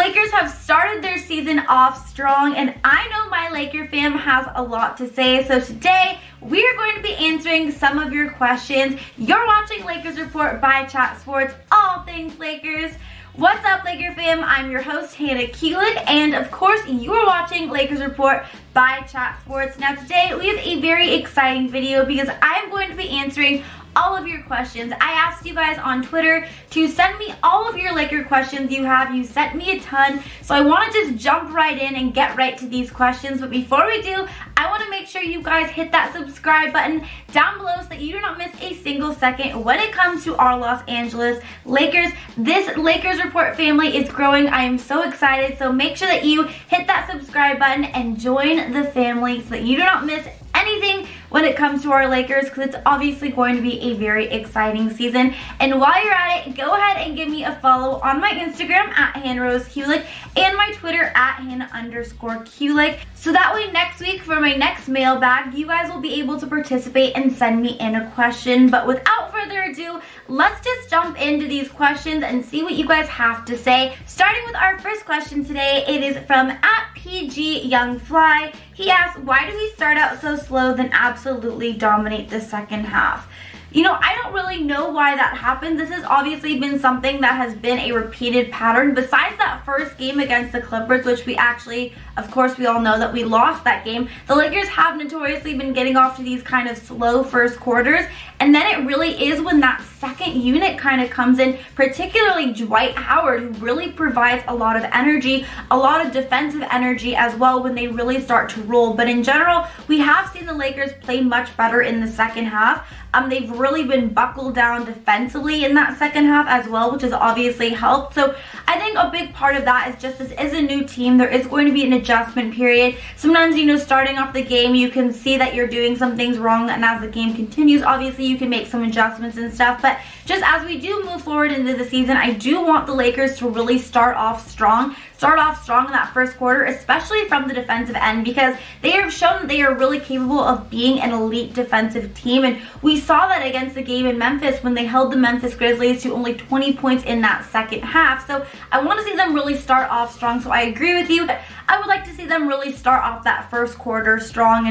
Lakers have started their season off strong, and I know my Laker fam has a lot to say. So today, we are going to be answering some of your questions. You're watching Lakers Report by Chat Sports, all things Lakers. What's up, Laker fam? I'm your host, Hannah Kulik, and of course, you're watching Lakers Report by Chat Sports. Now today, we have a very exciting video because I'm going to be answering all of your questions. I asked you guys on Twitter to send me all of your Laker questions you have. You sent me a ton, so I want to just jump right in and get right to these questions. But before we do, I want to make sure you guys hit that subscribe button down below so that you do not miss a single second when it comes to our Los Angeles Lakers. This Lakers Report family is growing. I am so excited, so make sure that you hit that subscribe button and join the family so that you do not miss anything when it comes to our Lakers, because it's obviously going to be a very exciting season. And while you're at it, go ahead and give me a follow on my Instagram at HannahRoseKulik and my Twitter at Hannah_Kulik. So that way next week for my next mailbag, you guys will be able to participate and send me in a question. But without further ado, let's just jump into these questions and see what you guys have to say. Starting with our first question today, it is from @PGYoungFly. He asks, why do we start out so slow then absolutely dominate the second half? You know, I don't really know why that happens. This has obviously been something that has been a repeated pattern. Besides that first game against the Clippers, which we actually, of course, we all know that we lost that game, the Lakers have notoriously been getting off to these kind of slow first quarters. And then it really is when that second unit kind of comes in, particularly Dwight Howard, who really provides a lot of energy, a lot of defensive energy as well when they really start to roll. But in general, we have seen the Lakers play much better in the second half. They've really been buckled down defensively in that second half as well, which has obviously helped. So I think a big part of that is just this is a new team. There is going to be an adjustment period. Sometimes, you know, starting off the game, you can see that you're doing some things wrong, and as the game continues, obviously you can make some adjustments and stuff. But just as we do move forward into the season, I do want the Lakers to really start off strong in that first quarter, especially from the defensive end, because they have shown that they are really capable of being an elite defensive team. And we saw that against the game in Memphis when they held the Memphis Grizzlies to only 20 points in that second half. So I want to see them really start off strong. So I agree with you, but I would like to see them really start off that first quarter strong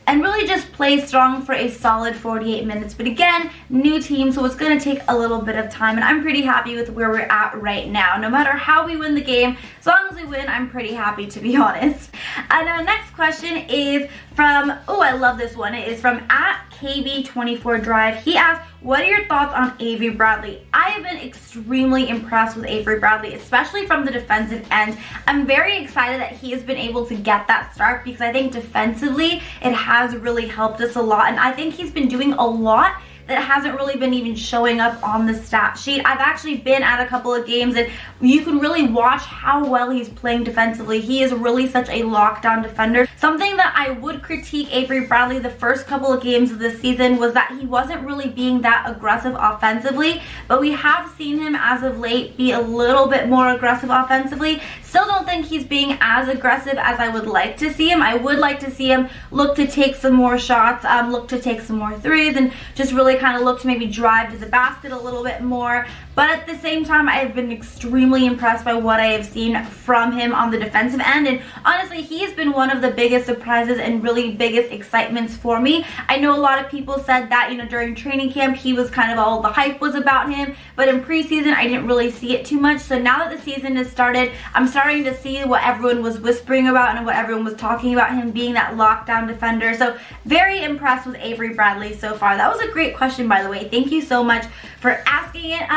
and really just play strong for a solid 48 minutes. But again, new team, so it's going to take a little bit of time, and I'm pretty happy with where we're at right now. No matter how we win the game, as long as we win, I'm pretty happy, to be honest. And our next question is from, oh, I love this one. It is from @KB24Drive. He asked, what are your thoughts on Avery Bradley? I have been extremely impressed with Avery Bradley, especially from the defensive end. I'm very excited that he has been able to get that start because I think defensively it has really helped us a lot, and I think he's been doing a lot that hasn't really been even showing up on the stat sheet. I've actually been at a couple of games and you can really watch how well he's playing defensively. He is really such a lockdown defender. Something that I would critique Avery Bradley the first couple of games of the season was that he wasn't really being that aggressive offensively, but we have seen him as of late be a little bit more aggressive offensively. Still don't think he's being as aggressive as I would like to see him. I would like to see him look to take some more shots, look to take some more threes, and just really kind of look to maybe drive to the basket a little bit more. But at the same time, I've been extremely impressed by what I have seen from him on the defensive end. And honestly, he has been one of the biggest surprises and really biggest excitements for me. I know a lot of people said that, you know, during training camp, he was kind of all the hype was about him. But in preseason, I didn't really see it too much. So now that the season has started, I'm starting to see what everyone was whispering about and what everyone was talking about, him being that lockdown defender. So very impressed with Avery Bradley so far. That was a great question, by the way. Thank you so much for asking it.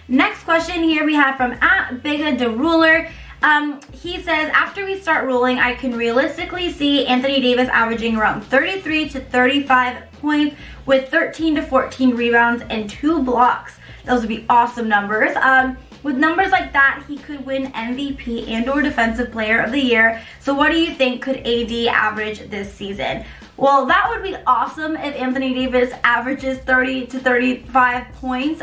Next question here we have from @BigaDeRuler. He says, after we start rolling, I can realistically see Anthony Davis averaging around 33 to 35 points with 13 to 14 rebounds and 2 blocks. Those would be awesome numbers. With numbers like that, he could win MVP and/or Defensive Player of the Year. So what do you think could AD average this season? Well, that would be awesome if Anthony Davis averages 30 to 35 points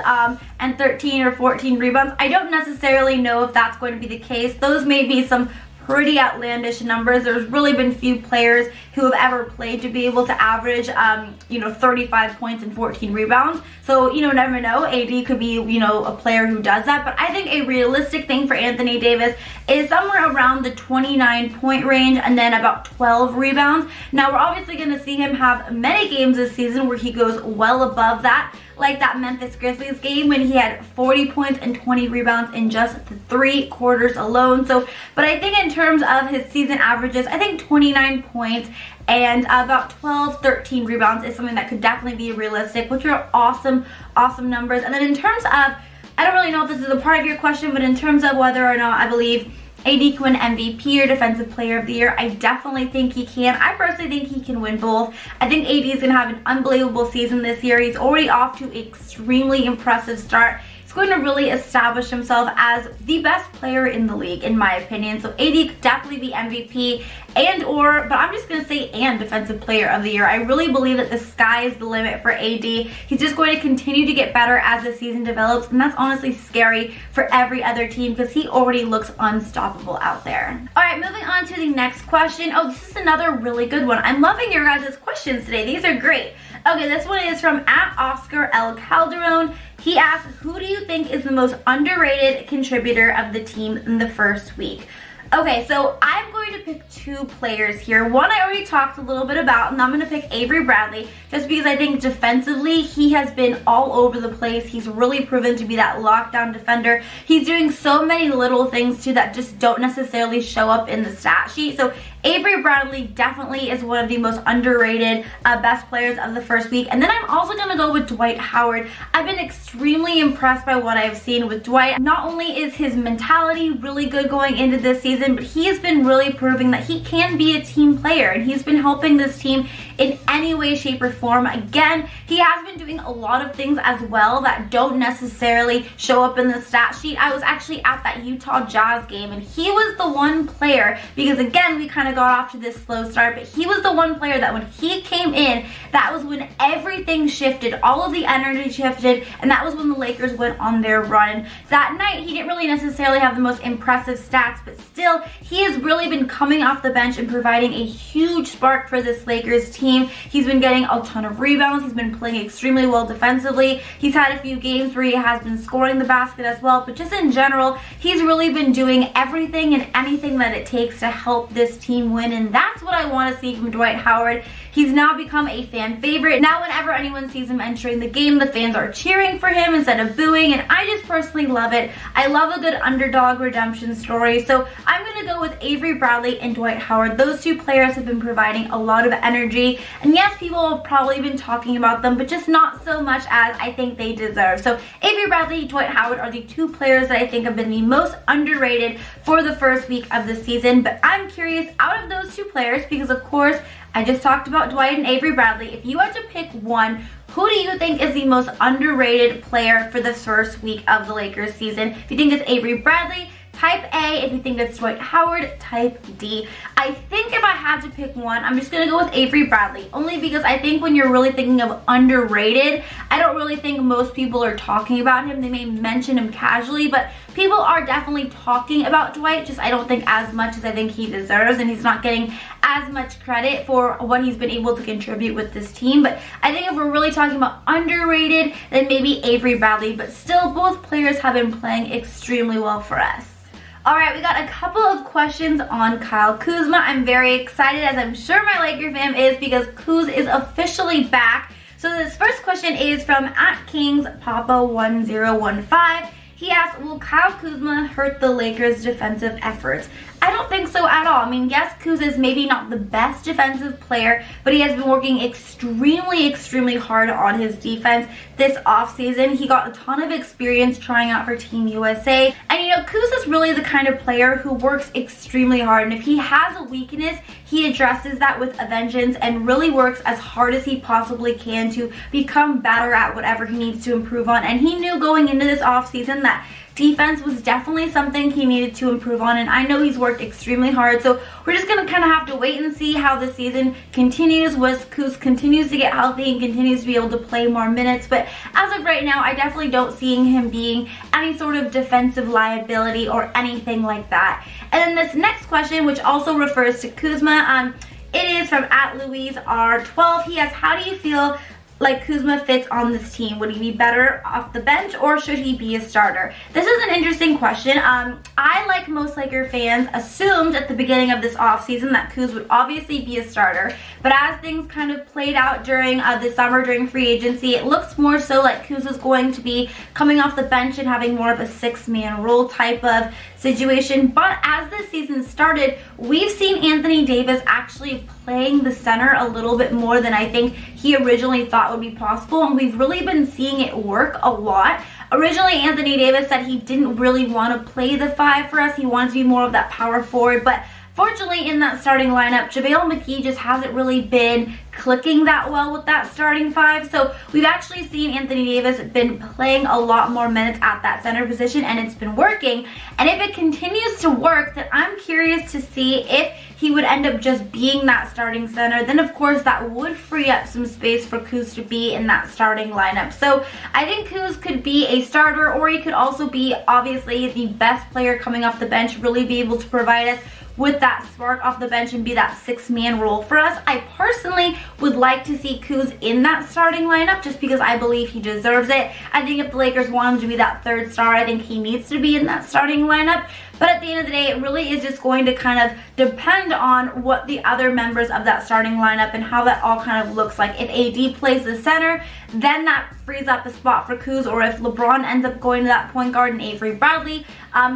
and 13 or 14 rebounds. I don't necessarily know if that's going to be the case. Those may be some pretty outlandish numbers. There's really been few players who have ever played to be able to average, 35 points and 14 rebounds. So, never know. AD could be, a player who does that. But I think a realistic thing for Anthony Davis is somewhere around the 29-point range and then about 12 rebounds. Now, we're obviously going to see him have many games this season where he goes well above that, like that Memphis Grizzlies game when he had 40 points and 20 rebounds in just 3 quarters alone. So, but I think in terms of his season averages, I think 29 points and about 13 rebounds is something that could definitely be realistic, which are awesome numbers. And then in terms of, I don't really know if this is a part of your question, but in terms of whether or not I believe AD can win MVP or Defensive Player of the Year, I definitely think he can. I personally think he can win both. I think AD is going to have an unbelievable season this year. He's already off to an extremely impressive start. He's going to really establish himself as the best player in the league, in my opinion. So AD could definitely be MVP but I'm just going to say and Defensive Player of the Year. I really believe that the sky is the limit for AD. He's just going to continue to get better as the season develops, and that's honestly scary for every other team because he already looks unstoppable out there. All right, moving on to the next question. Oh, this is another really good one. I'm loving your guys' questions today. These are great. Okay, this one is from @Oscar L. Calderon. He asks, who do you think is the most underrated contributor of the team in the first week? Okay, so I'm going to pick 2 players here. One I already talked a little bit about, and I'm going to pick Avery Bradley just because I think defensively he has been all over the place. He's really proven to be that lockdown defender. He's doing so many little things too that just don't necessarily show up in the stat sheet. So Avery Bradley definitely is one of the most underrated best players of the first week. And then I'm also going to go with Dwight Howard. I've been extremely impressed by what I've seen with Dwight. Not only is his mentality really good going into this season, but he has been really proving that he can be a team player, and he's been helping this team in any way, shape, or form. Again, he has been doing a lot of things as well that don't necessarily show up in the stat sheet. I was actually at that Utah Jazz game, and he was the one player, because again, we kind of got off to this slow start, but he was the one player that when he came in, that was when everything shifted, all of the energy shifted, and that was when the Lakers went on their run. That night, he didn't really necessarily have the most impressive stats, but still, he has really been coming off the bench and providing a huge spark for this Lakers team. He's been getting a ton of rebounds. He's been playing extremely well defensively. He's had a few games where he has been scoring the basket as well, but just in general, he's really been doing everything and anything that it takes to help this team win, and that's what I want to see from Dwight Howard. He's now become a fan favorite. Now whenever anyone sees him entering the game, the fans are cheering for him instead of booing, and I just personally love it. I love a good underdog redemption story, so I'm going to go with Avery Bradley and Dwight Howard. Those 2 players have been providing a lot of energy, and yes, people have probably been talking about them, but just not so much as I think they deserve. So Avery Bradley, Dwight Howard are the 2 players that I think have been the most underrated for the first week of the season, but I'm curious, out of those 2 players, because of course, I just talked about Dwight and Avery Bradley, if you had to pick one, who do you think is the most underrated player for the first week of the Lakers season? If you think it's Avery Bradley, type A. If you think it's Dwight Howard, type D. I think if I had to pick one, I'm just going to go with Avery Bradley, only because I think when you're really thinking of underrated, I don't really think most people are talking about him. They may mention him casually, but people are definitely talking about Dwight, just I don't think as much as I think he deserves, and he's not getting as much credit for what he's been able to contribute with this team. But I think if we're really talking about underrated, then maybe Avery Bradley, but still both players have been playing extremely well for us. Alright, we got a couple of questions on Kyle Kuzma. I'm very excited, as I'm sure my Laker fam is, because Kuz is officially back. So this first question is from @KingsPapa1015. He asked, will Kyle Kuzma hurt the Lakers' defensive efforts? I don't think so at all. I mean, yes, Kuz is maybe not the best defensive player, but he has been working extremely hard on his defense this offseason. He got a ton of experience trying out for Team USA. And you know, Kuz is really the kind of player who works extremely hard. And if he has a weakness, he addresses that with a vengeance and really works as hard as he possibly can to become better at whatever he needs to improve on. And he knew going into this offseason that defense was definitely something he needed to improve on, and I know he's worked extremely hard, so we're just going to kind of have to wait and see how the season continues, as Kuz continues to get healthy and continues to be able to play more minutes. But as of right now, I definitely don't see him being any sort of defensive liability or anything like that. And then this next question, which also refers to Kuzma, it is from @LouiseR12. He asks, how do you feel like Kuzma fits on this team? Would he be better off the bench, or should he be a starter? This is an interesting question. I, like most Laker fans, assumed at the beginning of this offseason that Kuz would obviously be a starter, but as things kind of played out during the summer, during free agency, it looks more so like Kuz is going to be coming off the bench and having more of a six-man role type of situation. But as this season started, we've seen Anthony Davis actually playing the center a little bit more than I think he originally thought would be possible, and we've really been seeing it work a lot. Originally, Anthony Davis said he didn't really want to play the 5 for us. He wanted to be more of that power forward, but fortunately in that starting lineup, JaVale McGee just hasn't really been clicking that well with that starting 5. So we've actually seen Anthony Davis been playing a lot more minutes at that center position, and it's been working. And if it continues to work, then I'm curious to see if he would end up just being that starting center. Then of course that would free up some space for Kuz to be in that starting lineup. So I think Kuz could be a starter, or he could also be obviously the best player coming off the bench, really be able to provide us with that spark off the bench and be that six-man role for us. I personally would like to see Kuz in that starting lineup just because I believe he deserves it. I think if the Lakers want him to be that third star, I think he needs to be in that starting lineup. But at the end of the day, it really is just going to kind of depend on what the other members of that starting lineup and how that all kind of looks like. If AD plays the center, then that frees up a spot for Kuz, or if LeBron ends up going to that point guard and Avery Bradley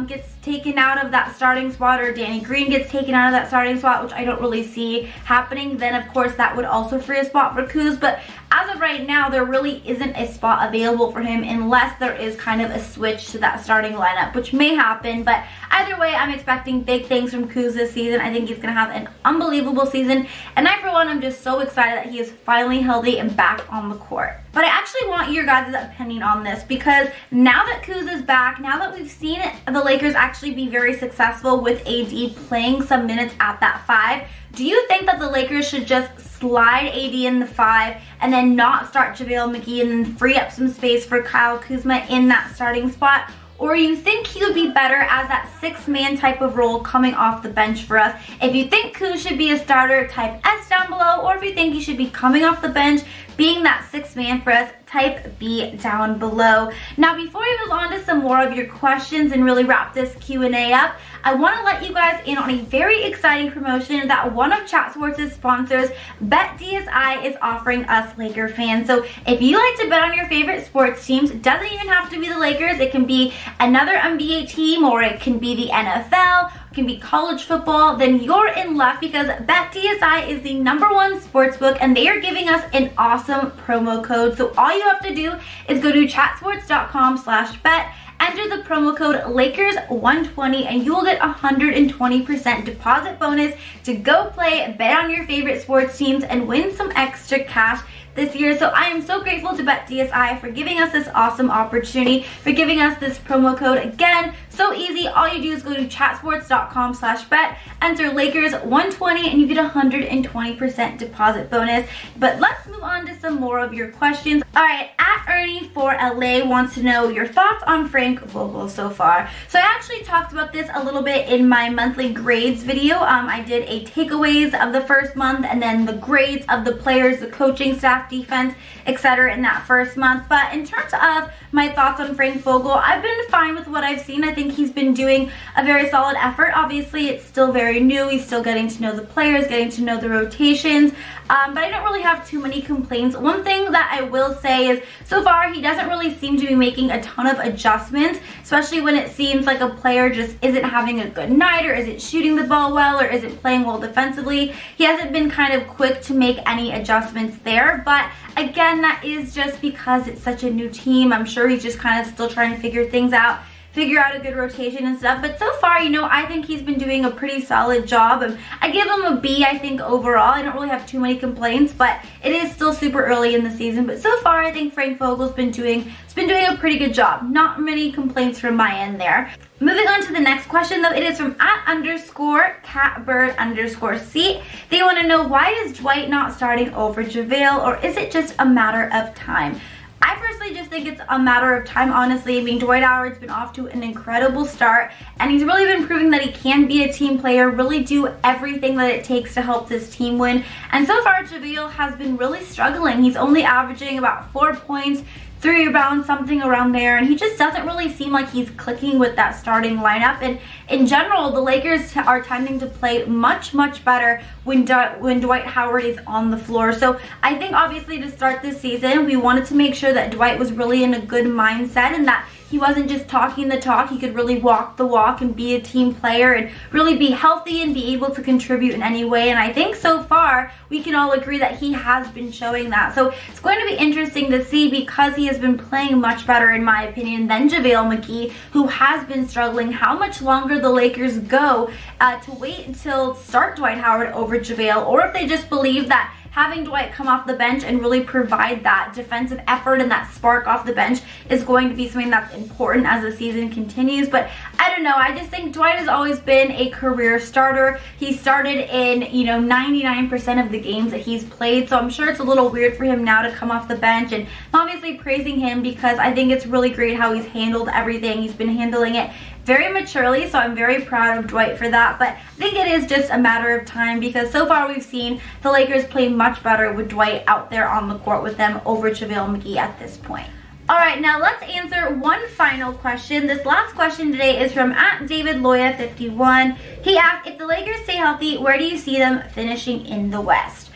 gets taken out of that starting spot, or Danny Green gets taken out of that starting spot, which I don't really see happening, then of course that would also free a spot for Kuz. But as of right now, there really isn't a spot available for him unless there is kind of a switch to that starting lineup, which may happen. But either way, I'm expecting big things from Kuz this season. I think he's going to have an unbelievable season, and I, for one, am just so excited that he is finally healthy and back on the court. But I actually want your guys' opinion on this, because now that Kuz is back, now that we've seen the Lakers actually be very successful with AD playing some minutes at that 5, do you think that the Lakers should just slide AD in the 5 and then not start JaVale McGee and then free up some space for Kyle Kuzma in that starting spot? Or you think he would be better as that six-man type of role coming off the bench for us? If you think Kuz should be a starter, type S down below. Or if you think he should be coming off the bench, being that six-man for us, type B down below. Now, before we move on to some more of your questions and really wrap this Q&A up, I want to let you guys in on a very exciting promotion that one of Chat Sports' sponsors, BetDSI, is offering us Laker fans. So if you like to bet on your favorite sports teams, it doesn't even have to be the Lakers. It can be another NBA team, or it can be the NFL, it can be college football. Then you're in luck, because BetDSI is the #1 sportsbook, and they are giving us an awesome promo code. So all you have to do is go to chatsports.com/bet, enter the promo code Lakers120, and you will get 120% deposit bonus to go play, bet on your favorite sports teams, and win some extra cash this year. So I am so grateful to BetDSI for giving us this awesome opportunity, for giving us this promo code. Again, so easy. All you do is go to chatsports.com/bet, enter Lakers120, and you get 120% deposit bonus. But let's move on to some more of your questions. All right, @Ernie4LA wants to know your thoughts on Frank Vogel so far. So I actually talked about this a little bit in my monthly grades video. I did a takeaways of the first month, and then the grades of the players, the coaching staff, defense, etc. in that first month. But in terms of my thoughts on Frank Vogel, I've been fine with what I've seen. I think he's been doing a very solid effort. Obviously, it's still very new. He's still getting to know the players, getting to know the rotations. But I don't really have too many complaints. One thing that I will say is, so far, he doesn't really seem to be making a ton of adjustments, especially when it seems like a player just isn't having a good night, or isn't shooting the ball well, or isn't playing well defensively. He hasn't been kind of quick to make any adjustments there. But again, that is just because it's such a new team. I'm sure he's just kind of still trying to figure things out, figure out a good rotation and stuff. But so far, you know, I think he's been doing a pretty solid job. And I give him a B, I think, overall. I don't really have too many complaints, but it is still super early in the season. But so far, I think Frank Vogel's been doing a pretty good job. Not many complaints from my end there. Moving on to the next question, though, it is from @_catbird_seat. They want to know, why is Dwight not starting over JaVale, or is it just a matter of time? I personally just think it's a matter of time, honestly. I mean, Dwight Howard's been off to an incredible start, and he's really been proving that he can be a team player, really do everything that it takes to help this team win. And so far, JaVale has been really struggling. He's only averaging about 4 points, 3 rebounds, something around there, and he just doesn't really seem like he's clicking with that starting lineup. And in general, the Lakers are tending to play much better when Dwight Howard is on the floor. So I think obviously to start this season, we wanted to make sure that Dwight was really in a good mindset and that he wasn't just talking the talk. He could really walk the walk and be a team player and really be healthy and be able to contribute in any way. And I think so far, we can all agree that he has been showing that. So it's going to be interesting to see, because he has been playing much better, in my opinion, than JaVale McGee, who has been struggling, how much longer the Lakers go to wait until start Dwight Howard over JaVale, or if they just believe that having Dwight come off the bench and really provide that defensive effort and that spark off the bench is going to be something that's important as the season continues. But I don't know, I just think Dwight has always been a career starter. He started in, you know, 99% of the games that he's played, so I'm sure it's a little weird for him now to come off the bench. And I'm obviously praising him because I think it's really great how he's handled everything. He's been handling it very maturely, so I'm very proud of Dwight for that. But I think it is just a matter of time, because so far we've seen the Lakers play much better with Dwight out there on the court with them over JaVale McGee at this point. Alright, now let's answer one final question. This last question today is from @DavidLoya51. He asked, if the Lakers stay healthy, where do you see them finishing in the West?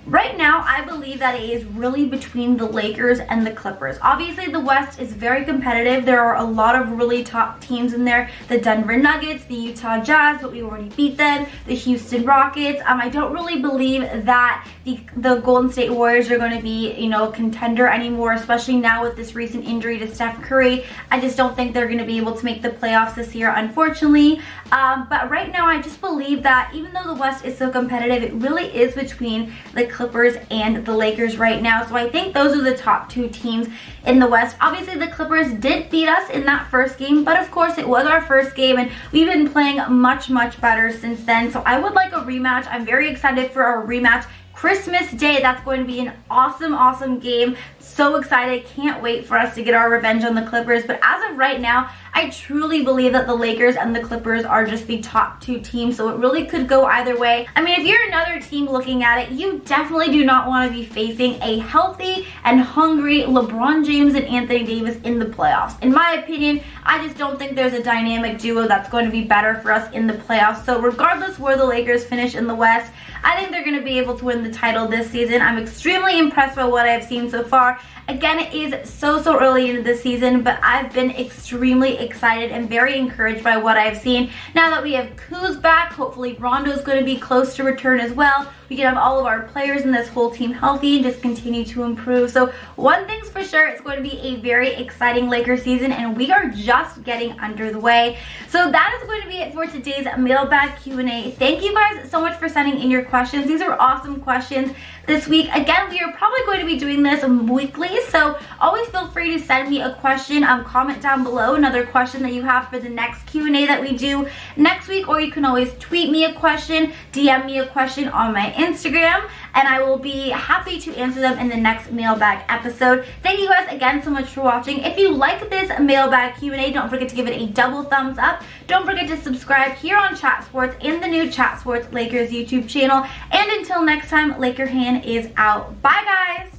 Right now, I believe that it is really between the Lakers and the Clippers. Obviously, the West is very competitive. There are a lot of really top teams in there. The Denver Nuggets, the Utah Jazz, but we already beat them. The Houston Rockets. I don't really believe that the Golden State Warriors are going to be, you know, a contender anymore, especially now with this recent injury to Steph Curry. I just don't think they're going to be able to make the playoffs this year, unfortunately. But right now, I just believe that even though the West is so competitive, it really is between the Clippers and the Lakers right now. So I think those are the top two teams in the West. Obviously, the Clippers did beat us in that first game, but of course, it was our first game, and we've been playing much better since then. So I would like a rematch. I'm very excited for our rematch. Christmas Day, that's going to be an awesome game. So excited, can't wait for us to get our revenge on the Clippers. But as of right now, I truly believe that the Lakers and the Clippers are just the top two teams, so it really could go either way. I mean, if you're another team looking at it, you definitely do not want to be facing a healthy and hungry LeBron James and Anthony Davis in the playoffs. In my opinion, I just don't think there's a dynamic duo that's going to be better for us in the playoffs. So regardless where the Lakers finish in the West, I think they're going to be able to win the title this season. I'm extremely impressed by what I've seen so far. Again, it is so early into the season, but I've been extremely excited and very encouraged by what I've seen. Now that we have Kuz back, hopefully Rondo's going to be close to return as well. We can have all of our players and this whole team healthy and just continue to improve. So one thing's for sure, it's going to be a very exciting Lakers season, and we are just getting under the way. So that is going to be it for today's mailbag Q&A. Thank you guys so much for sending in your questions. These are awesome questions this week. Again, we are probably going to be doing this weekly, so always feel free to send me a question. Comment down below another question that you have for the next Q&A that we do next week, or you can always tweet me a question, DM me a question on my Instagram, and I will be happy to answer them in the next mailbag episode. Thank you guys again so much for watching. If you like this mailbag Q&A, don't forget to give it a double thumbs up. Don't forget to subscribe here on Chat Sports and the new Chat Sports Lakers YouTube channel. And until next time, Laker Han is out. Bye guys!